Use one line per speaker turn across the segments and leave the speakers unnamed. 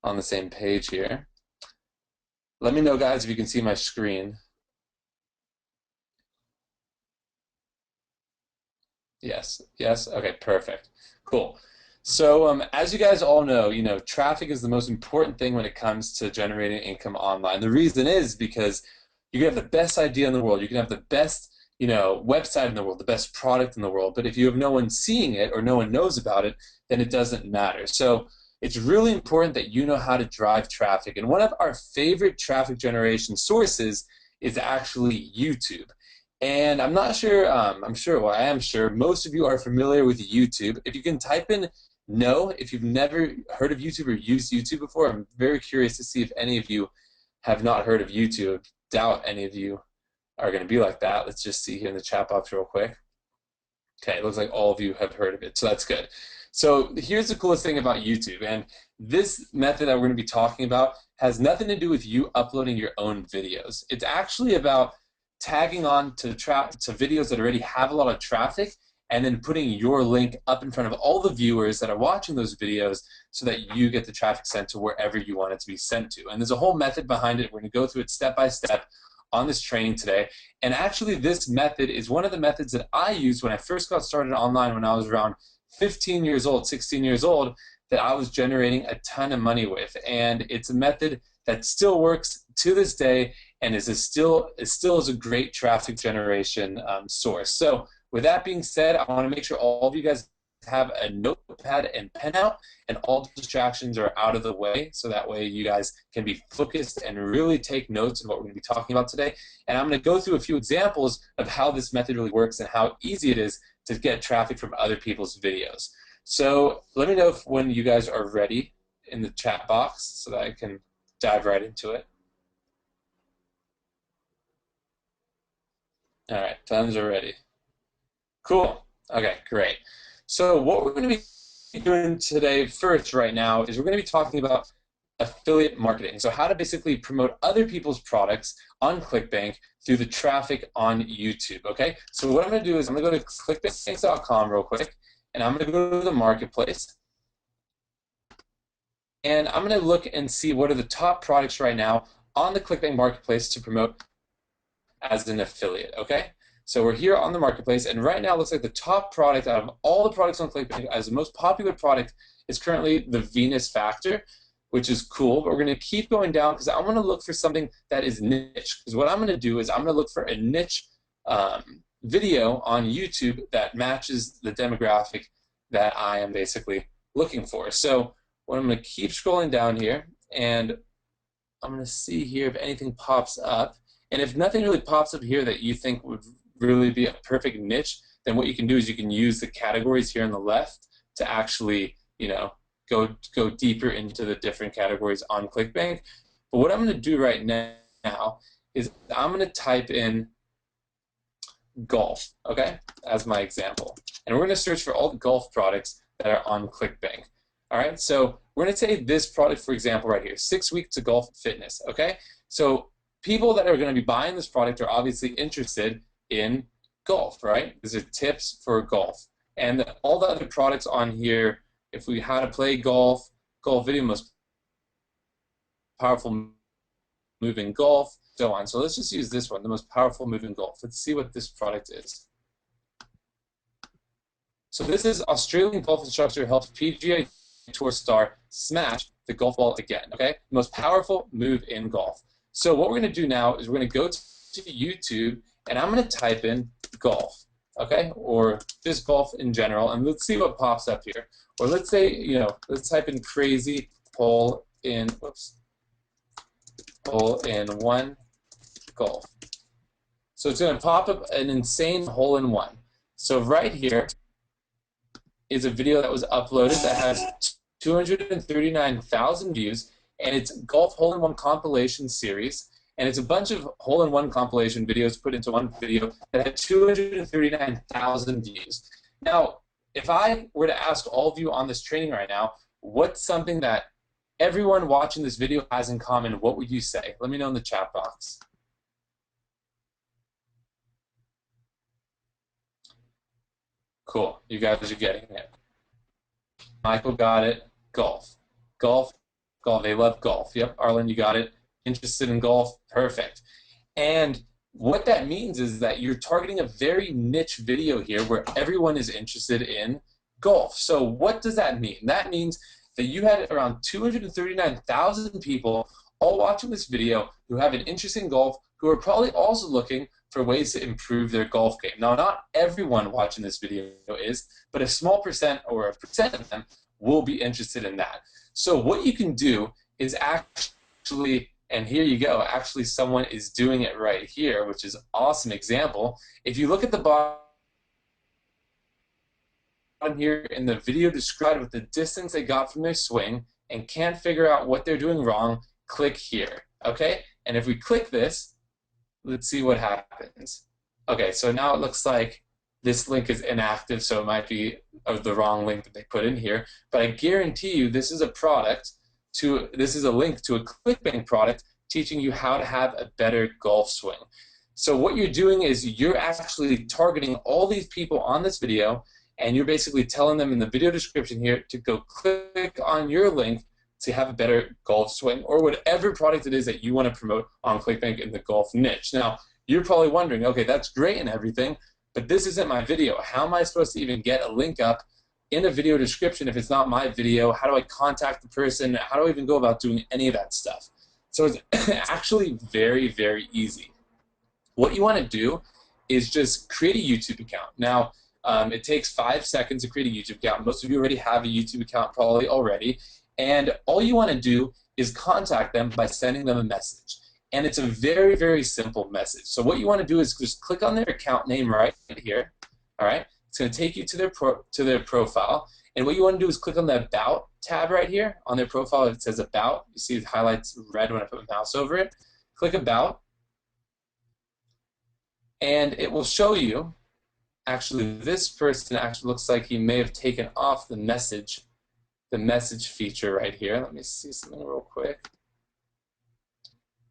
on the same page here. Let me know, guys, if you can see my screen. Yes, yes. Okay, perfect. Cool. So, as you guys all know, traffic is the most important thing when it comes to generating income online. The reason is because you can have the best idea in the world, you can have the best, website in the world, the best product in the world, but if you have no one seeing it or no one knows about it, then it doesn't matter. So, it's really important that you know how to drive traffic. And one of our favorite traffic generation sources is actually YouTube. And I'm not sure, well, I am sure most of you are familiar with YouTube. If you can type in no, if you've never heard of YouTube or used YouTube before, I'm very curious to see if any of you have not heard of YouTube. Doubt any of you are going to be like that. Let's just see here in the chat box real quick. Okay, it looks like all of you have heard of it, so that's good. So here's the coolest thing about YouTube, and this method that we're going to be talking about has nothing to do with you uploading your own videos. It's actually about tagging on to videos that already have a lot of traffic and then putting your link up in front of all the viewers that are watching those videos so that you get the traffic sent to wherever you want it to be sent to. And there's a whole method behind it. We're going to go through it step by step on this training today. And actually, this method is one of the methods that I used when I first got started online when I was around 15 years old, 16 years old, that I was generating a ton of money with. And it's a method that still works to this day and still is a great traffic generation source. So with that being said, I want to make sure all of you guys have a notepad and pen out and all distractions are out of the way, so that way you guys can be focused and really take notes of what we're going to be talking about today. And I'm going to go through a few examples of how this method really works and how easy it is to get traffic from other people's videos. So let me know when you guys are ready in the chat box so that I can dive right into it. All right, tons are ready. Cool. Okay, great. So what we're going to be doing today first right now is we're going to be talking about affiliate marketing. So how to basically promote other people's products on ClickBank through the traffic on YouTube, okay? So what I'm going to do is I'm going to go to clickbank.com real quick, and I'm going to go to the marketplace, and I'm going to look and see what are the top products right now on the ClickBank marketplace to promote as an affiliate, okay? So we're here on the marketplace, and right now it looks like the top product out of all the products on ClickBank as the most popular product is currently the Venus Factor, which is cool, but we're going to keep going down because I want to look for something that is niche. Because what I'm going to do is I'm going to look for a niche video on YouTube that matches the demographic that I am basically looking for. So what I'm going to keep scrolling down here, and I'm going to see here if anything pops up. And if nothing really pops up here that you think would really be a perfect niche, then what you can do is you can use the categories here on the left to actually, go deeper into the different categories on ClickBank. But what I'm going to do right now is I'm going to type in golf, okay, as my example. And we're going to search for all the golf products that are on ClickBank. All right, so we're going to take this product, for example, right here, 6 weeks to golf fitness, okay? So people that are going to be buying this product are obviously interested in golf, right? These are tips for golf. And all the other products on here, if we how to play golf, golf video, most powerful move in golf, so on. So let's just use this one, the most powerful move in golf. Let's see what this product is. So this is Australian golf instructor helps PGA Tour star smash the golf ball again, okay? The most powerful move in golf. So what we're going to do now is we're going to go to YouTube, and I'm going to type in golf, okay? Or just golf in general, and let's see what pops up here. Or let's say, let's type in crazy hole in one golf. So it's going to pop up an insane hole in one. So right here is a video that was uploaded that has 239,000 views, and it's golf hole-in-one compilation series, and it's a bunch of hole-in-one compilation videos put into one video that had 239,000 views. Now, if I were to ask all of you on this training right now, what's something that everyone watching this video has in common, what would you say? Let me know in the chat box. Cool, you guys are getting it. Michael got it. Golf. Golf Golf. They love golf. Yep, Arlen, you got it. Interested in golf. Perfect. And what that means is that you're targeting a very niche video here where everyone is interested in golf. So what does that mean? That means that you had around 239,000 people all watching this video who have an interest in golf, who are probably also looking for ways to improve their golf game. Now, not everyone watching this video is, but a small percent or a percent of them will be interested in that. So what you can do is actually, and here you go, actually someone is doing it right here, which is an awesome example. If you look at the bottom here in the video described with the distance they got from their swing and can't figure out what they're doing wrong, click here, okay? And if we click this, let's see what happens. Okay, so now it looks like this link is inactive, so it might be the wrong link that they put in here. But I guarantee you this is a link to a ClickBank product teaching you how to have a better golf swing. So what you're doing is you're actually targeting all these people on this video, and you're basically telling them in the video description here to go click on your link to have a better golf swing, or whatever product it is that you want to promote on ClickBank in the golf niche. Now, you're probably wondering, okay, that's great and everything, but this isn't my video. How am I supposed to even get a link up in a video description if it's not my video? How do I contact the person? How do I even go about doing any of that stuff? So it's actually very, very easy. What you want to do is just create a YouTube account. Now, it takes 5 seconds to create a YouTube account. Most of you already have a YouTube account probably already. And all you want to do is contact them by sending them a message. And it's a very, very simple message. So what you want to do is just click on their account name right here. All right? It's going to take you to their profile. And what you want to do is click on the About tab right here. On their profile, it says About. You see it highlights red when I put my mouse over it. Click About. And it will show you, actually, this person actually looks like he may have taken off the message feature right here. Let me see something real quick.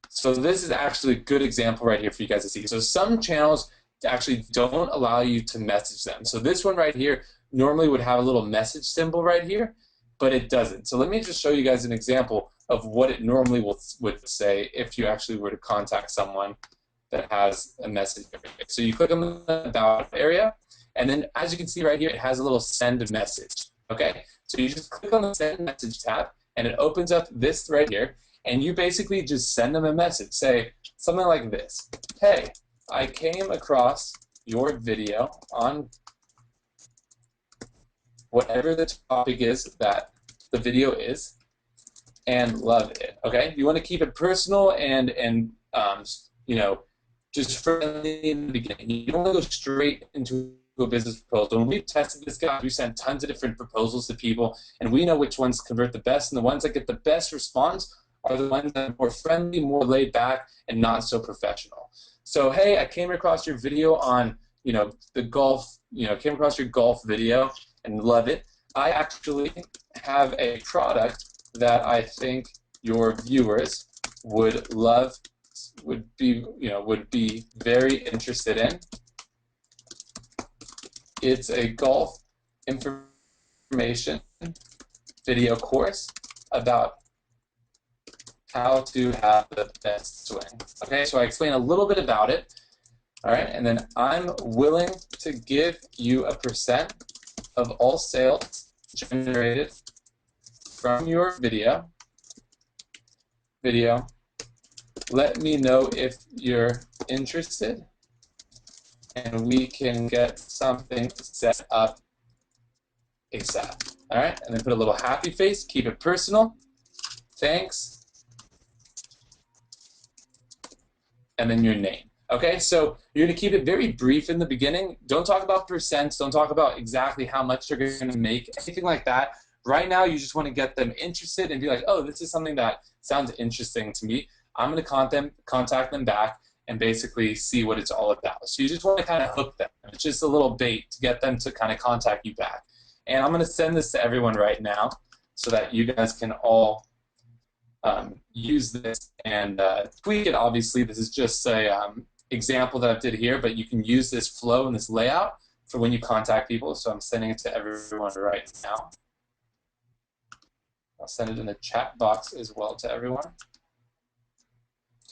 So this is actually a good example right here for you guys to see. So some channels actually don't allow you to message them. So this one right here normally would have a little message symbol right here, but it doesn't. So let me just show you guys an example of what it normally would say if you actually were to contact someone that has a message. So you click on the About area, and then as you can see right here, it has a little Send Message. Okay, so you just click on the Send Message tab, and it opens up this right here, and you basically just send them a message. Say something like this: hey, I came across your video on whatever the topic is that the video is, and love it. Okay, you want to keep it personal and you know, just friendly in the beginning. You don't want to go straight into a business proposal. When we've tested this, guys, we sent tons of different proposals to people, and we know which ones convert the best, and the ones that get the best response are the ones that are more friendly, more laid back, and not so professional. So, hey, I came across your video on, the golf, came across your golf video and love it. I actually have a product that I think your viewers would love, would be very interested in. It's a golf information video course about how to have the best swing. Okay, so I explain a little bit about it. All right, and then I'm willing to give you a percent of all sales generated from your video. Let me know if you're interested, and we can get something set up ASAP. All right, and then put a little happy face, keep it personal. Thanks. And then your name. Okay, so you're going to keep it very brief in the beginning. Don't talk about percents. Don't talk about exactly how much you're going to make, anything like that. Right now, you just want to get them interested and be like, oh, this is something that sounds interesting to me. I'm going to contact them back and basically see what it's all about. So you just want to kind of hook them. It's just a little bait to get them to kind of contact you back. And I'm going to send this to everyone right now so that you guys can all use this and tweak it. Obviously, this is just a example that I did here, but you can use this flow and this layout for when you contact people. So I'm sending it to everyone right now. I'll send it in the chat box as well to everyone.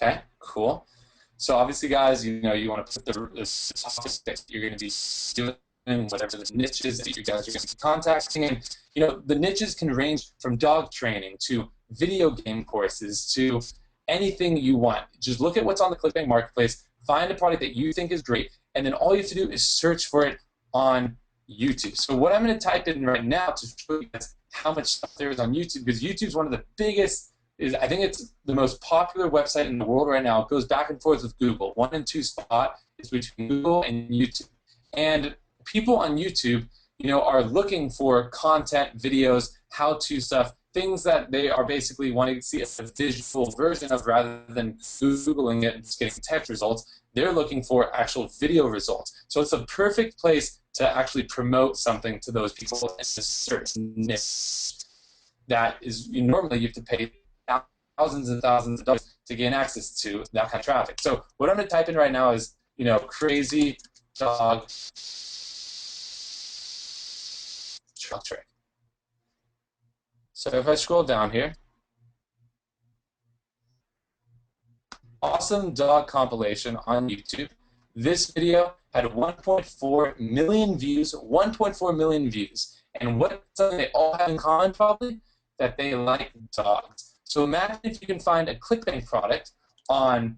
Okay, cool. So obviously, guys, you know, you want to put the topics that you're going to be doing, whatever the niches that you guys are going to be contacting. And, you know, the niches can range from dog training to video game courses to anything you want. Just look at what's on the ClickBank Marketplace, find a product that you think is great, and then all you have to do is search for it on YouTube. So what I'm going to type in right now to show you guys how much stuff there is on YouTube, because YouTube is one of the biggest, I think it's the most popular website in the world right now. It goes back and forth with Google. 1 and 2 spot is between Google and YouTube. And people on YouTube, you know, are looking for content, videos, how-to stuff, things that they are basically wanting to see a visual version of rather than Googling it and just getting text results. They're looking for actual video results. So it's a perfect place to actually promote something to those people in a certain niche that is, normally you have to pay thousands and thousands of dollars to gain access to that kind of traffic. So what I'm going to type in right now is, you know, crazy dog trick. So if I scroll down here, awesome dog compilation on YouTube. This video had 1.4 million views, 1.4 million views. And what something they all have in common probably? That they like dogs. So imagine if you can find a ClickBank product on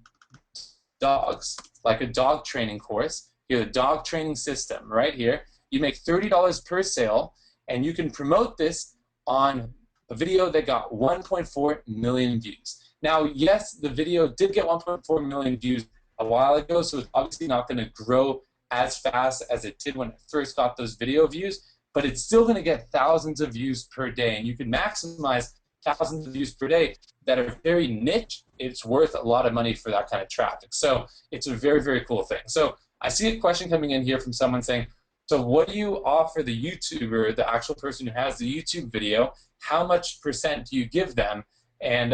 dogs, like a dog training course. You have a dog training system right here. You make $30 per sale, and you can promote this on a video that got 1.4 million views. Now, yes, the video did get 1.4 million views a while ago, so it's obviously not going to grow as fast as it did when it first got those video views, but it's still going to get thousands of views per day, and you can maximize thousands of views per day that are very niche. It's worth a lot of money for that kind of traffic. So it's a very, very cool thing. So I see a question coming in here from someone saying, so what do you offer the YouTuber, the actual person who has the YouTube video, how much percent do you give them, and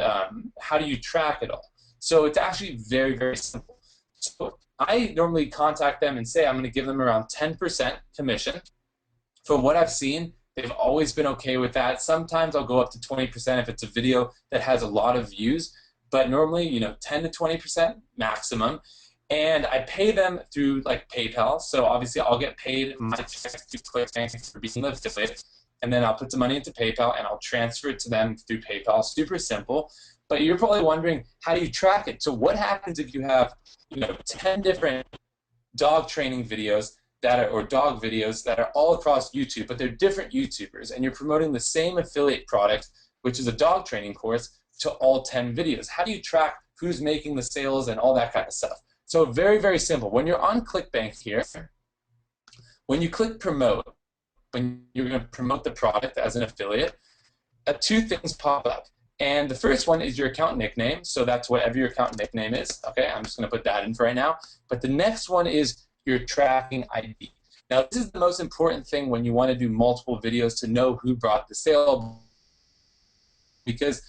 how do you track it all? So it's actually very, very simple. So I normally contact them and say I'm going to give them around 10% commission. From what I've seen, they've always been okay with that. Sometimes I'll go up to 20% if it's a video that has a lot of views, but normally, you know, 10 to 20% maximum. And I pay them through like PayPal. So obviously I'll get paid my check through ClickBank for being an affiliate, and then I'll put the money into PayPal and I'll transfer it to them through PayPal. Super simple. But you're probably wondering, how do you track it? So what happens if you have, you know, 10 different dog training videos that are, or dog videos that are all across YouTube, but they're different YouTubers, and you're promoting the same affiliate product, which is a dog training course, to all 10 videos? How do you track who's making the sales and all that kind of stuff? So very, very simple. When you're on ClickBank here, when you click promote, when you're going to promote the product as an affiliate, two things pop up. And the first one is your account nickname. So that's whatever your account nickname is. Okay, I'm just going to put that in for right now. But the next one is your tracking ID. Now, this is the most important thing when you want to do multiple videos, to know who brought the sale, because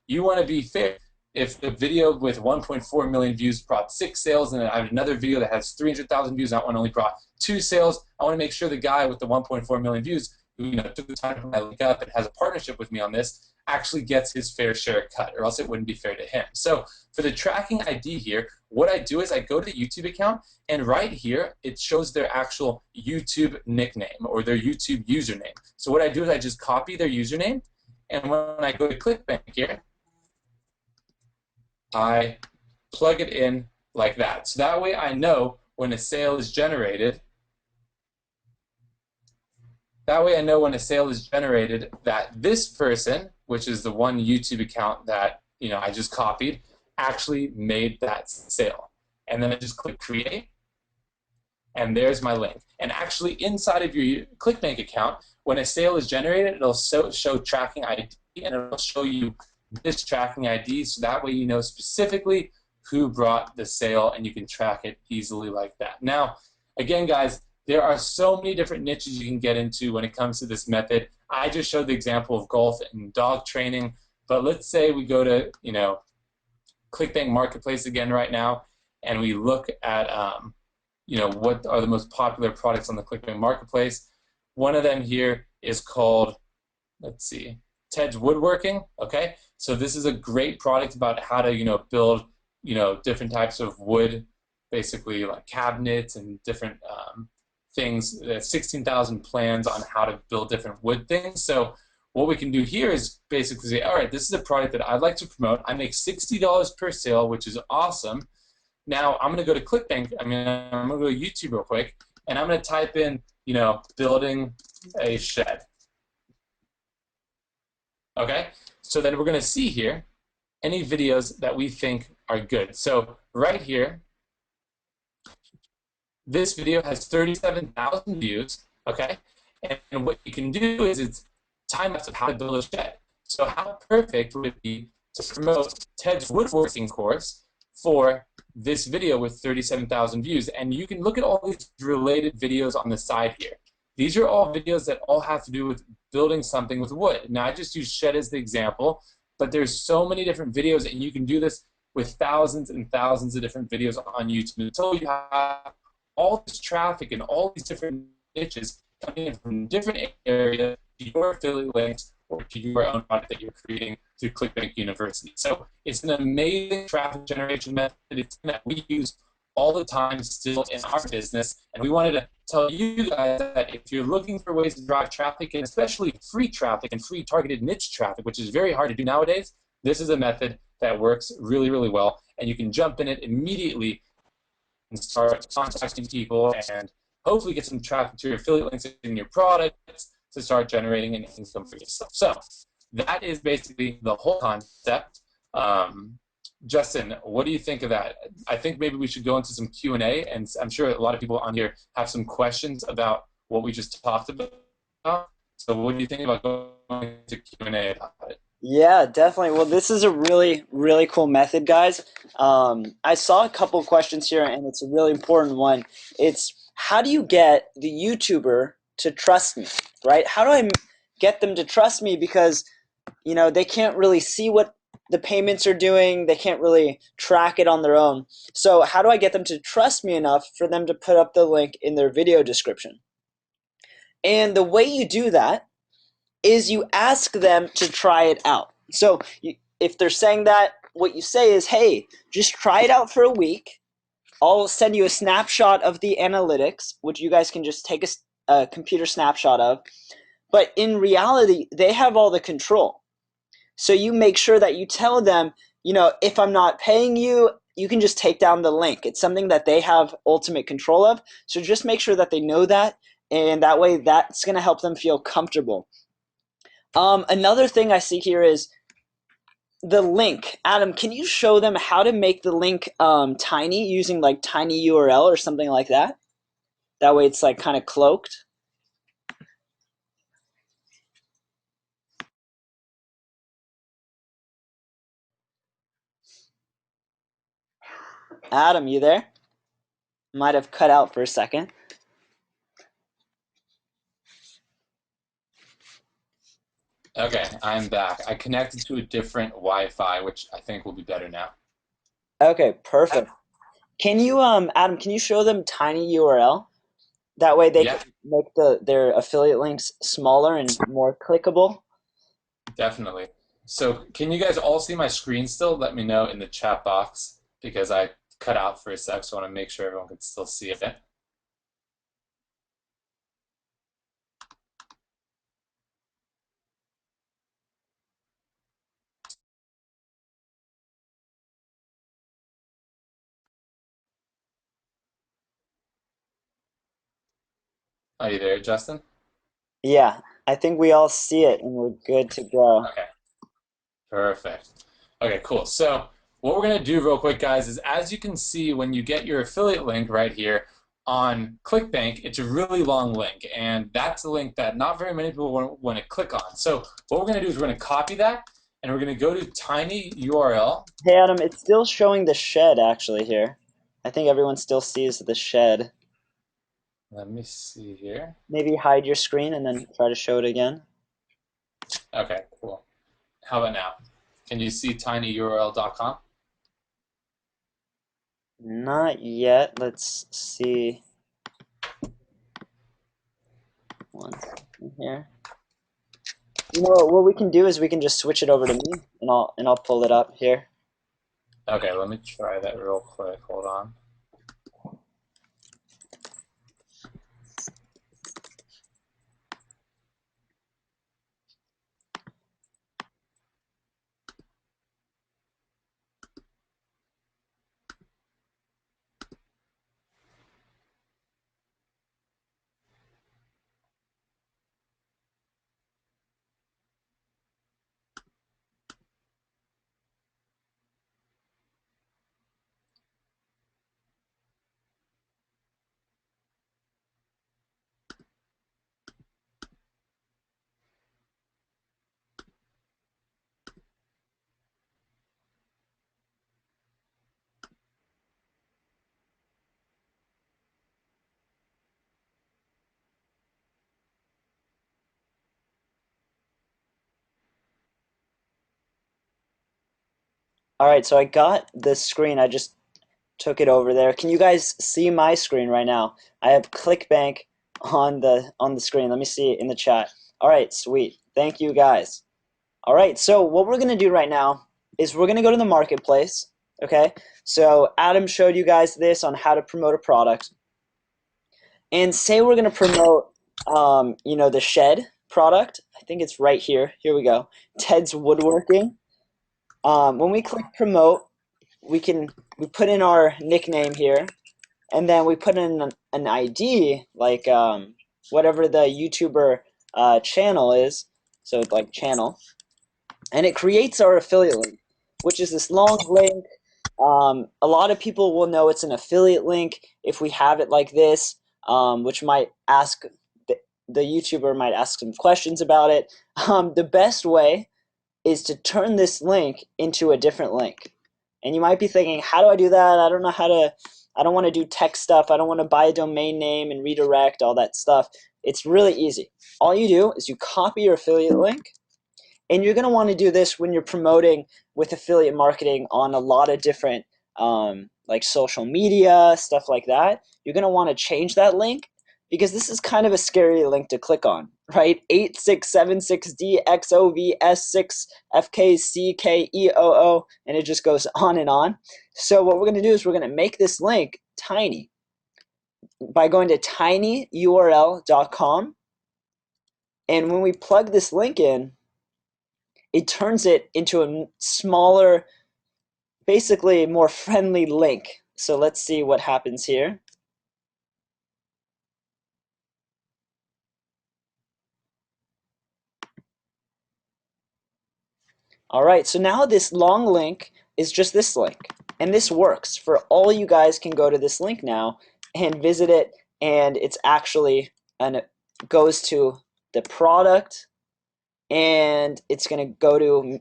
you want to be fair. If the video with 1.4 million views brought 6 sales, and I have another video that has 300,000 views, and that one only brought 2 sales, I want to make sure the guy with the 1.4 million views, who, you know, took the time to put my link up and has a partnership with me on this, actually gets his fair share cut, or else it wouldn't be fair to him. So for the tracking ID here, what I do is I go to the YouTube account, and right here it shows their actual YouTube nickname or their YouTube username. So what I do is I just copy their username, and when I go to ClickBank here, I plug it in like that. So that way I know when a sale is generated. That way I know when a sale is generated that this person, which is the one YouTube account that, you know, I just copied, actually made that sale. And then I just click create, and there's my link. And actually inside of your ClickBank account, when a sale is generated, it'll show tracking ID, and it'll show you this tracking ID, so that way you know specifically who brought the sale, and you can track it easily like that. Now, again, guys, there are so many different niches you can get into when it comes to this method. I just showed the example of golf and dog training, but let's say we go to, you know, ClickBank Marketplace again right now, and we look at, you know, what are the most popular products on the ClickBank Marketplace. One of them here is called let's see, Ted's Woodworking. Okay, so this is a great product about how to build different types of wood, basically like cabinets and different things. 16,000 plans on how to build different wood things. So what we can do here is basically say, all right, this is a product that I'd like to promote. I make $60 per sale, which is awesome. Now I'm going to go to ClickBank. I'm going to go to YouTube real quick, and I'm going to type in, building a shed. Okay, so then we're going to see here any videos that we think are good. So right here, this video has 37,000 views. Okay, and what you can do is it's time-lapse of how to build a shed. So how perfect would it be to promote Ted's woodworking course for this video with 37,000 views? And you can look at all these related videos on the side here. These are all videos that all have to do with building something with wood. Now, I just use shed as the example, but there's so many different videos, and you can do this with thousands and thousands of different videos on YouTube until you have all this traffic and all these different niches coming in from different areas to your affiliate links or to your own product that you're creating through ClickBank University. So it's an amazing traffic generation method. It's something that we use all the time still in our business, and we wanted to tell you guys that if you're looking for ways to drive traffic, and especially free traffic and free targeted niche traffic, which is very hard to do nowadays, this is a method that works really, really well, and you can jump in it immediately and start contacting people and hopefully get some traffic to your affiliate links in your products to start generating an income for yourself. So that is basically the whole concept. Justin, what do you think of that? I think maybe we should go into some Q&A, and I'm sure a lot of people on here have some questions about what we just talked about. So what do you think about going to Q&A about it?
Yeah, definitely. Well, this is a really, really cool method, guys. I saw a couple of questions here, and it's a really important one. It's how do you get the YouTuber to trust me, right? How do I get them to trust me? Because, they can't really see what the payments are doing. They can't really track it on their own. So how do I get them to trust me enough for them to put up the link in their video description? And the way you do that is you ask them to try it out. So if they're saying that, what you say is, hey, just try it out for a week. I'll send you a snapshot of the analytics, which you guys can just take a computer snapshot of. But in reality, they have all the control. So you make sure that you tell them, if I'm not paying you, you can just take down the link. It's something that they have ultimate control of. So just make sure that they know that, and that way that's going to help them feel comfortable. Another thing I see here is the link. Adam, can you show them how to make the link tiny using like tiny URL or something like that? That way it's like kind of cloaked. Adam, you there? Might have cut out for a second.
Okay, I'm back. I connected to a different Wi-Fi, which I think will be better now.
Okay, perfect. Can you Adam, can you show them tiny URL? That way they
Yeah,
can make their affiliate links smaller and more clickable.
definitely. So can you guys all see my screen still? Let me know in the chat box because I cut out for a sec, so I want to make sure everyone can still see it. Are you there, Justin?
Yeah, I think we all see it and we're good to go.
Okay, perfect. Okay, cool. So what we're gonna do real quick, guys, is as you can see when you get your affiliate link right here on ClickBank, it's a really long link, and that's a link that not very many people want to click on. So what we're gonna do is we're gonna copy that, and we're gonna go to tiny URL.
Hey Adam, it's still showing the shed actually here. I think everyone still sees the shed.
Let me see here.
Maybe hide your screen and then try to show it again.
Okay, cool. How about now? Can you see tinyurl.com?
Not yet. Let's see. One second here. You know what we can do is we can just switch it over to me, and I'll pull it up here.
Okay, let me try that real quick. Hold on.
All right, so I got the screen. I just took it over there. Can you guys see my screen right now? I have ClickBank on the screen. Let me see it in the chat. All right, sweet. Thank you guys. All right, so what we're gonna do right now is we're gonna go to the marketplace. Okay, so Adam showed you guys this on how to promote a product, and say we're gonna promote, you know, the shed product. I think it's right here. Here we go. Ted's Woodworking. When we click promote, we put in our nickname here, and then we put in an ID, like whatever the YouTuber channel is. So like channel, and it creates our affiliate link, which is this long link. A lot of people will know it's an affiliate link if we have it like this, which might ask the YouTuber might ask some questions about it. The best way is to turn this link into a different link. And you might be thinking, how do I do that? I don't know how to, I don't want to do tech stuff. I don't want to buy a domain name and redirect all that stuff. It's really easy. All you do is you copy your affiliate link, and you're going to want to do this when you're promoting with affiliate marketing on a lot of different like social media, stuff like that. You're going to want to change that link because this is kind of a scary link to click on, right? 8676DXOVS6FKCKEOO, and it just goes on and on. So what we're going to do is we're going to make this link tiny by going to tinyurl.com. And when we plug this link in, it turns it into a smaller, basically more friendly link. So let's see what happens here. All right, so now this long link is just this link, and this works for all you guys can go to this link now and visit it, and it's actually, and it goes to the product, and it's going to go to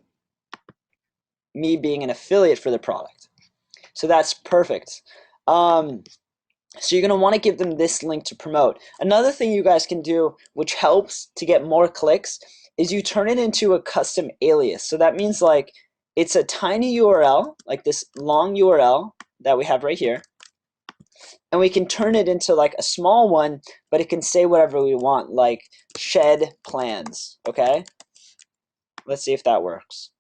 me being an affiliate for the product. So that's perfect. So you're going to want to give them this link to promote. Another thing you guys can do, which helps to get more clicks, is you turn it into a custom alias. So that means like it's a tiny URL, like this long URL that we have right here, and we can turn it into like a small one, but it can say whatever we want, like shed plans, okay? Let's see if that works.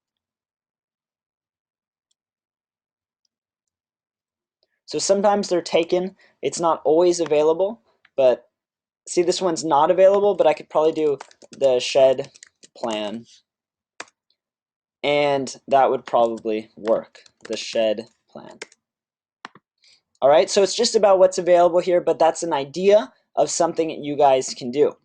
So sometimes they're taken. It's not always available, but see, this one's not available, but I could probably do the shed plan, and that would probably work, the shed plan. All right, so it's just about what's available here, but that's an idea of something that you guys can do.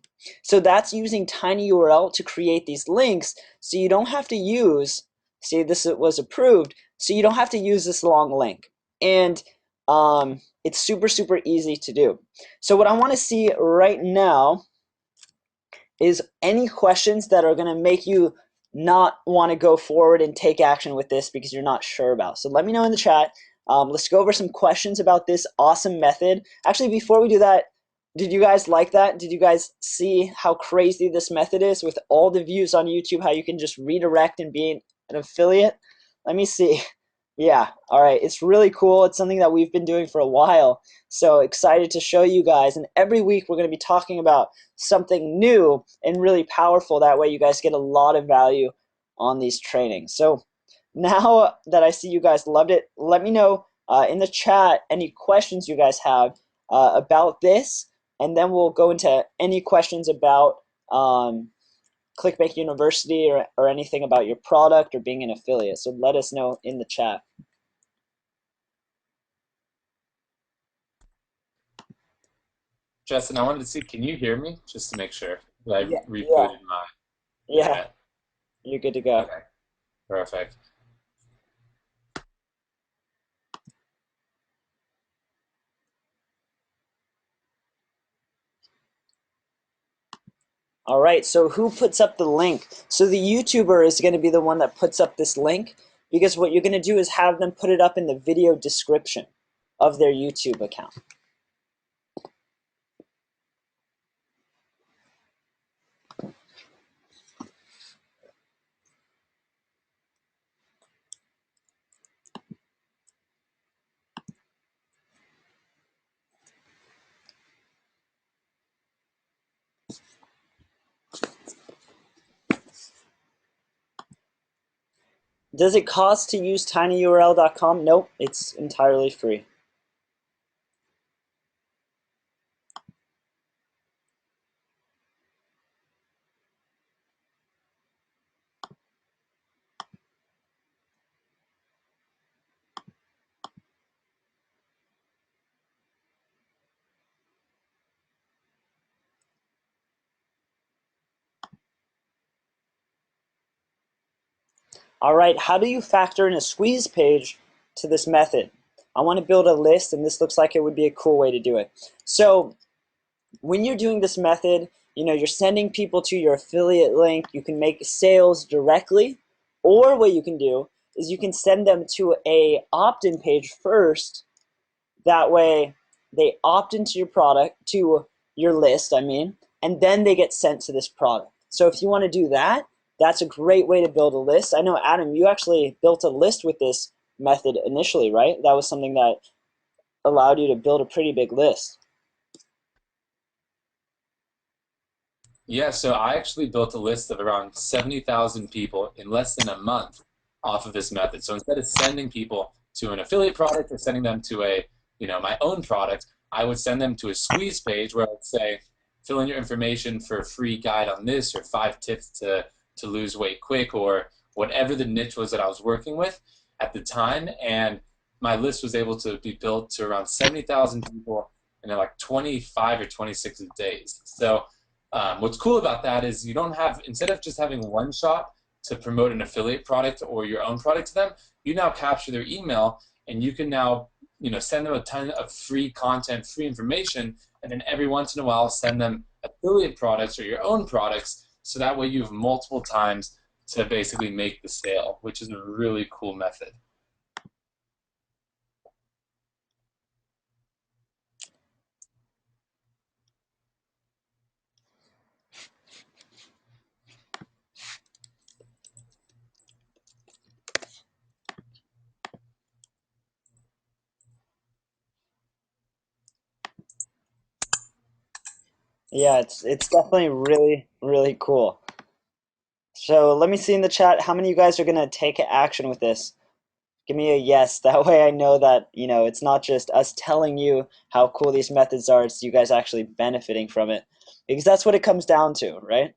So that's using tinyurl to create these links, so you don't have to use, see, this was approved, so you don't have to use this long link. And it's super, super easy to do. So what I want to see right now is any questions that are going to make you not want to go forward and take action with this because you're not sure about. So let me know in the chat. Let's go over some questions about this awesome method. Actually, before we do that, did you guys like that? Did you guys see how crazy this method is with all the views on YouTube, how you can just redirect and be an affiliate? Let me see. Yeah, all right. It's really cool. It's something that we've been doing for a while. So excited to show you guys. And every week we're going to be talking about something new and really powerful. That way you guys get a lot of value on these trainings. So now that I see you guys loved it, let me know in the chat any questions you guys have about this. And then we'll go into any questions about ClickBank University or anything about your product or being an affiliate. So let us know in the chat.
Justin, I wanted to see, can you hear me? Just to make sure that I
Yeah, yeah,
rebooted my
yeah.
internet.
You're good to go.
Okay, perfect.
All right, so who puts up the link? So the YouTuber is going to be the one that puts up this link because what you're going to do is have them put it up in the video description of their YouTube account. Does it cost to use tinyurl.com? Nope, it's entirely free. All right, how do you factor in a squeeze page to this method? I want to build a list, and this looks like it would be a cool way to do it. So when you're doing this method, you're sending people to your affiliate link. You can make sales directly, or what you can do is you can send them to a opt-in page first. That way they opt into your product, to your list, I mean, and then they get sent to this product. So if you want to do that, that's a great way to build a list. I know, Adam, you actually built a list with this method initially, right? That was something that allowed you to build a pretty big list.
Yeah, so I actually built a list of around 70,000 people in less than a month off of this method. So instead of sending people to an affiliate product or sending them to my own product, I would send them to a squeeze page where I'd say, fill in your information for a free guide on this or 5 tips to lose weight quick or whatever the niche was that I was working with at the time. And my list was able to be built to around 70,000 people in like 25 or 26 days. So what's cool about that is you don't have, instead of just having one shot to promote an affiliate product or your own product to them, you now capture their email and you can now, send them a ton of free content, free information, and then every once in a while send them affiliate products or your own products. So that way you have multiple times to basically make the sale, which is a really cool method.
Yeah, it's definitely really, really cool. So let me see in the chat how many of you guys are gonna take action with this. Give me a yes. That way I know that, it's not just us telling you how cool these methods are, it's you guys actually benefiting from it. Because that's what it comes down to, right?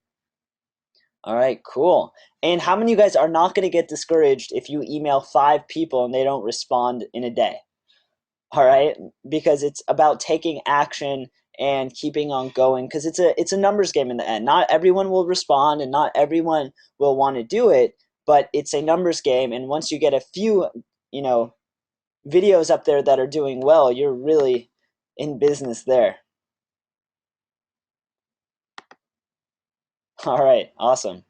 All right, cool. And how many of you guys are not gonna get discouraged if you email 5 people and they don't respond in a day? All right, because it's about taking action and keeping on going because it's a numbers game in the end. Not everyone will respond and not everyone will want to do it, but it's a numbers game, and once you get a few, you know, videos up there that are doing well, you're really in business there. All right, awesome.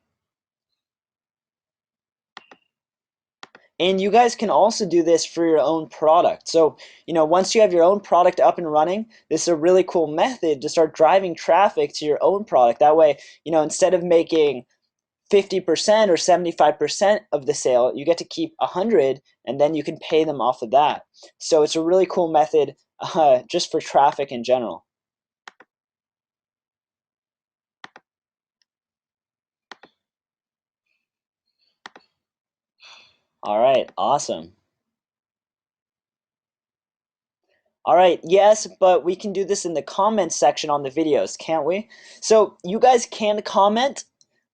And you guys can also do this for your own product. So, once you have your own product up and running, this is a really cool method to start driving traffic to your own product. That way, instead of making 50% or 75% of the sale, you get to keep 100, and then you can pay them off of that. So it's a really cool method just for traffic in general. All right, awesome. All right, yes, but we can do this in the comments section on the videos, can't we? So you guys can comment,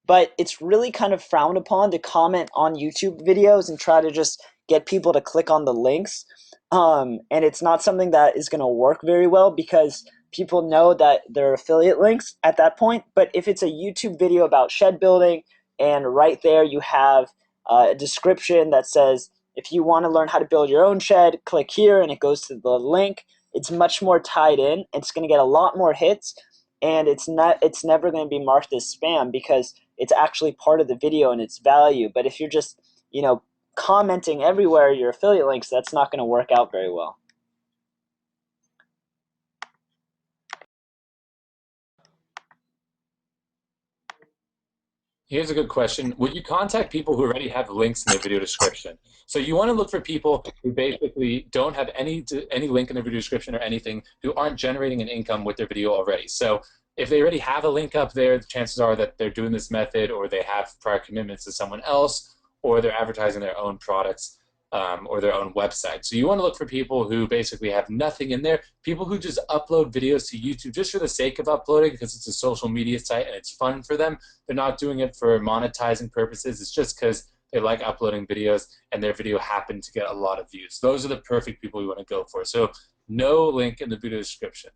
but it's really kind of frowned upon to comment on YouTube videos and try to just get people to click on the links. And it's not something that is going to work very well because people know that there are affiliate links at that point. But if it's a YouTube video about shed building and right there you have a description that says, if you want to learn how to build your own shed, click here and it goes to the link. It's much more tied in. It's going to get a lot more hits, and it's never going to be marked as spam because it's actually part of the video and its value. But if you're just, commenting everywhere your affiliate links, that's not going to work out very well.
Here's a good question. Would you contact people who already have links in their video description? So you want to look for people who basically don't have any link in their video description or anything, who aren't generating an income with their video already. So if they already have a link up there, the chances are that they're doing this method, or they have prior commitments to someone else, or they're advertising their own products, or their own website. So you want to look for people who basically have nothing in there, people who just upload videos to YouTube just for the sake of uploading because it's a social media site and it's fun for them. They're not doing it for monetizing purposes. It's just because they like uploading videos and their video happened to get a lot of views. Those are the perfect people you want to go for. So no link in the video description.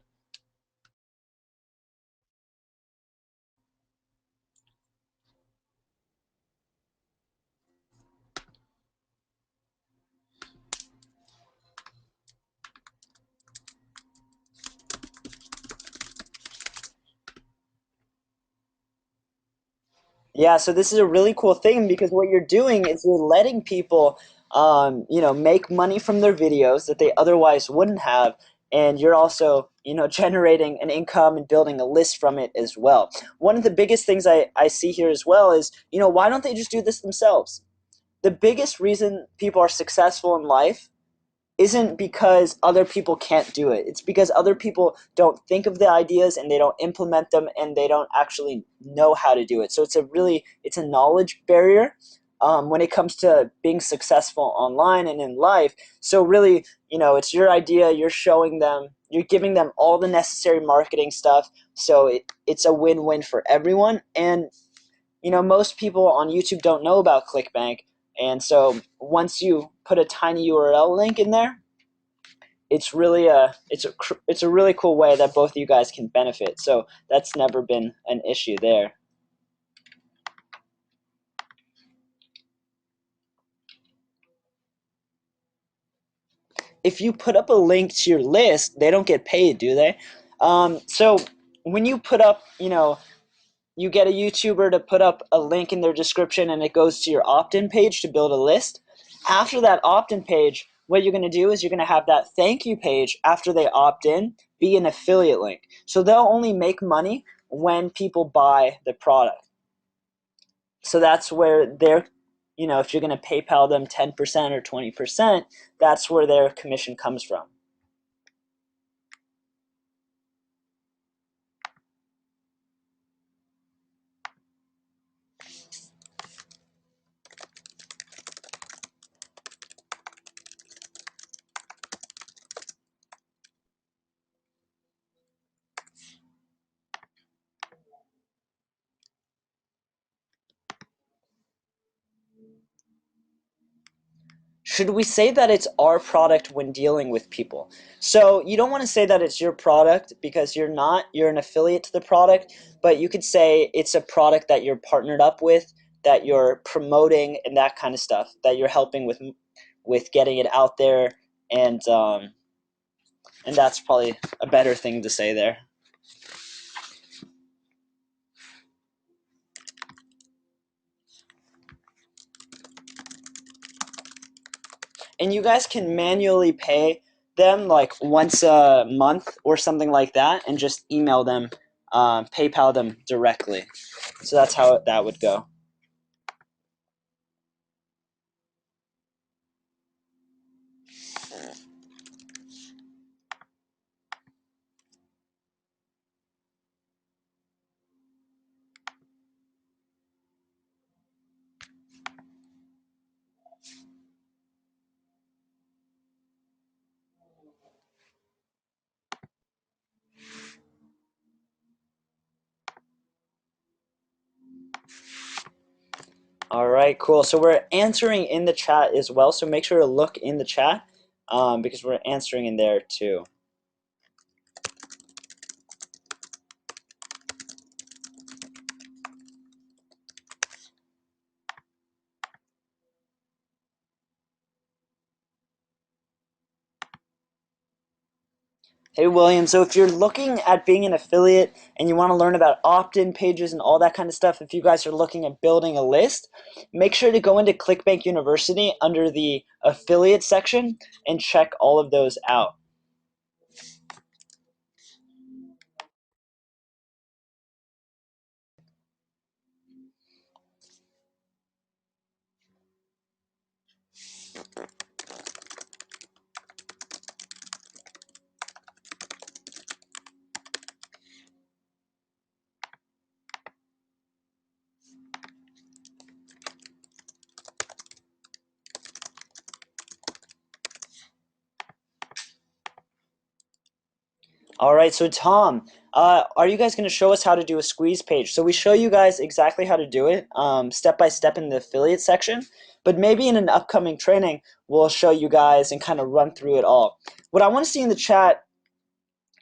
Yeah, so this is a really cool thing because what you're doing is you're letting people, make money from their videos that they otherwise wouldn't have, and you're also, generating an income and building a list from it as well. One of the biggest things I see here as well is, why don't they just do this themselves? The biggest reason people are successful in life isn't because other people can't do it. It's because other people don't think of the ideas and they don't implement them and they don't actually know how to do it. So it's a knowledge barrier when it comes to being successful online and in life. So really, it's your idea. You're showing them. You're giving them all the necessary marketing stuff. So it's a win-win for everyone. And most people on YouTube don't know about ClickBank. And so once you put a tiny URL link in there, it's a really cool way that both of you guys can benefit. So that's never been an issue there. If you put up a link to your list, they don't get paid, do they? So when you put up, you get a YouTuber to put up a link in their description and it goes to your opt-in page to build a list. After that opt-in page, what you're going to do is you're going to have that thank you page after they opt in be an affiliate link. So they'll only make money when people buy the product. So that's where if you're going to PayPal them 10% or 20%, that's where their commission comes from. Should we say that it's our product when dealing with people? So you don't want to say that it's your product because you're not. You're an affiliate to the product, but you could say it's a product that you're partnered up with, that you're promoting, and that kind of stuff. That you're helping with getting it out there, and that's probably a better thing to say there. And you guys can manually pay them like once a month or something like that, and just email them, PayPal them directly. So that's how that would go. All right, cool. So we're answering in the chat as well. So make sure to look in the chat because we're answering in there too. Hey William, so if you're looking at being an affiliate and you want to learn about opt-in pages and all that kind of stuff, if you guys are looking at building a list, make sure to go into ClickBank University under the affiliate section and check all of those out. All right, so Tom, are you guys going to show us how to do a squeeze page? So we show you guys exactly how to do it step by step in the affiliate section, but maybe in an upcoming training, we'll show you guys and kind of run through it all. What I want to see in the chat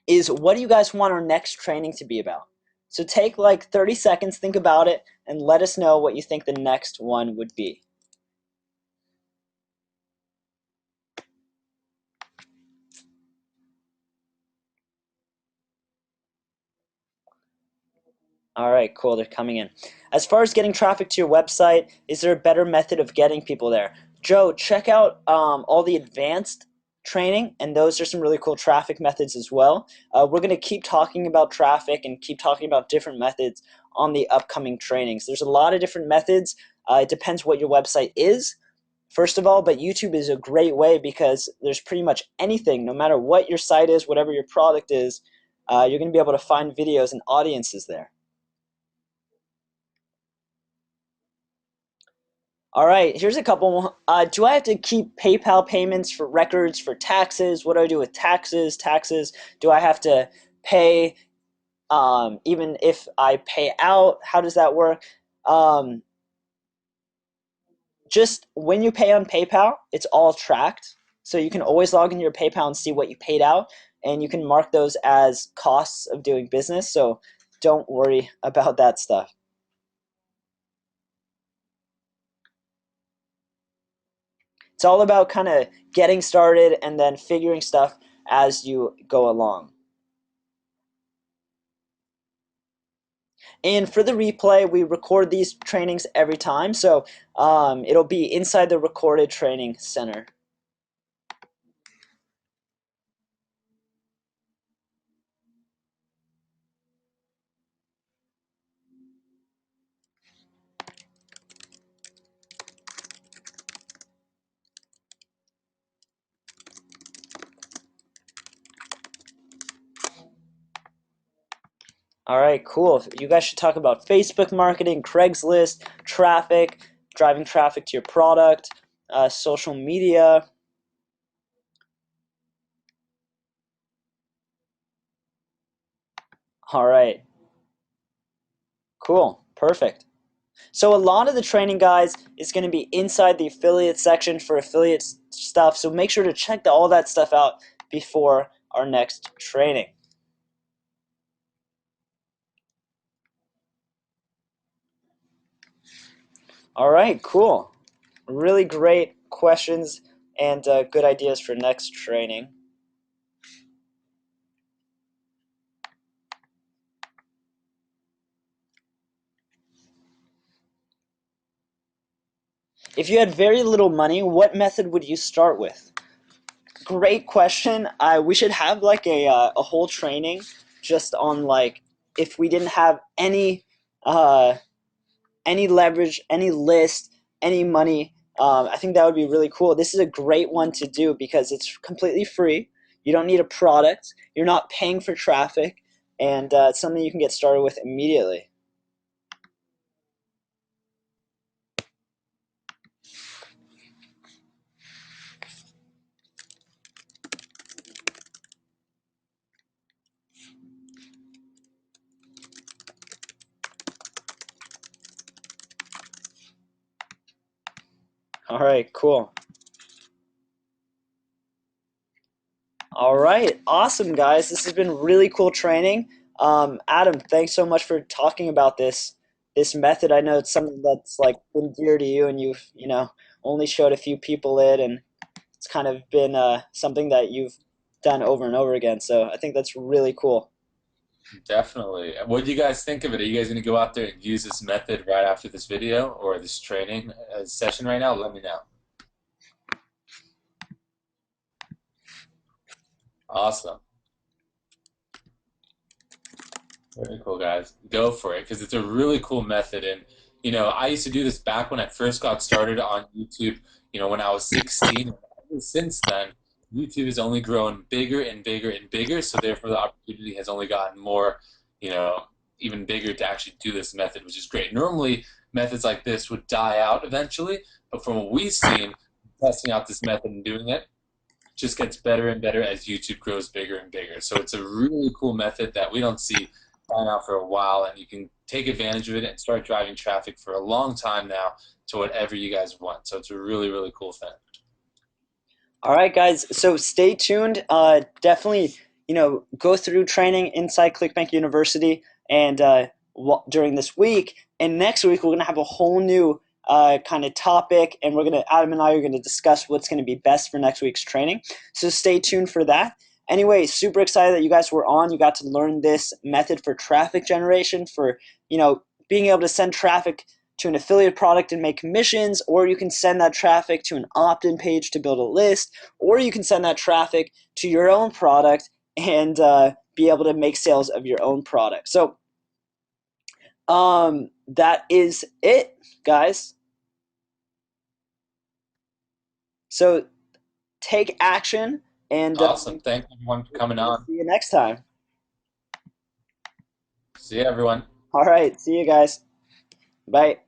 is what do you guys want our next training to be about? So take like 30 seconds, think about it, and let us know what you think the next one would be. All right, cool. They're coming in. As far as getting traffic to your website, is there a better method of getting people there? Joe, check out all the advanced training, and those are some really cool traffic methods as well. We're going to keep talking about traffic and keep talking about different methods on the upcoming trainings. There's a lot of different methods. It depends what your website is, first of all, but YouTube is a great way because there's pretty much anything, no matter what your site is, whatever your product is, you're going to be able to find videos and audiences there. All right, here's a couple. Do I have to keep PayPal payments for records for taxes? What do I do with taxes? Taxes? Do I have to pay even if I pay out? How does that work? Um, just when you pay on PayPal, it's all tracked. So you can always log into your PayPal and see what you paid out, and you can mark those as costs of doing business. So don't worry about that stuff. It's all about kind of getting started and then figuring stuff as you go along. And for the replay, we record these trainings every time, so it'll be inside the recorded training center. All right, cool. You guys should talk about Facebook marketing, Craigslist, traffic, driving traffic to your product, social media. All right, cool, perfect. So a lot of the training, guys, is going to be inside the affiliate section for affiliate stuff. So make sure to check all that stuff out before our next training. All right, cool. Really great questions and good ideas for next training. If you had very little money, what method would you start with? Great question. We should have like a whole training just on like if we didn't have any leverage, any list, any money. I think that would be really cool. This is a great one to do because it's completely free. You don't need a product. You're not paying for traffic, and it's something you can get started with immediately. All right, cool. All right, awesome, guys. This has been really cool training. Adam, thanks so much for talking about this method. I know it's something that's like been dear to you, and you've only showed a few people it, and it's kind of been something that you've done over and over again. So I think that's really cool.
Definitely. What do you guys think of it? Are you guys going to go out there and use this method right after this video or this training session right now? Let me know. Awesome. Very cool, guys. Go for it because it's a really cool method. And, I used to do this back when I first got started on YouTube, when I was 16. And since then, YouTube has only grown bigger and bigger and bigger. So, therefore, the opportunity has only gotten more, you know, even bigger to actually do this method, which is great. Normally, methods like this would die out eventually. But from what we've seen, testing out this method and doing it, just gets better and better as YouTube grows bigger and bigger. So it's a really cool method that we don't see dying out for a while, and you can take advantage of it and start driving traffic for a long time now to whatever you guys want. So it's a really, really cool thing.
All right, guys. So stay tuned. Definitely, go through training inside ClickBank University and during this week. And next week, we're going to have a whole new kind of topic, and Adam and I are going to discuss what's going to be best for next week's training. So stay tuned for that. Anyway, super excited that you guys were on. You got to learn this method for traffic generation, for being able to send traffic to an affiliate product and make commissions, or you can send that traffic to an opt-in page to build a list, or you can send that traffic to your own product and be able to make sales of your own product. So that is it, guys. So take action, and
Awesome. Thank everyone for coming
we'll
on.
see you next time.
See you, everyone.
All right, see you guys. Bye.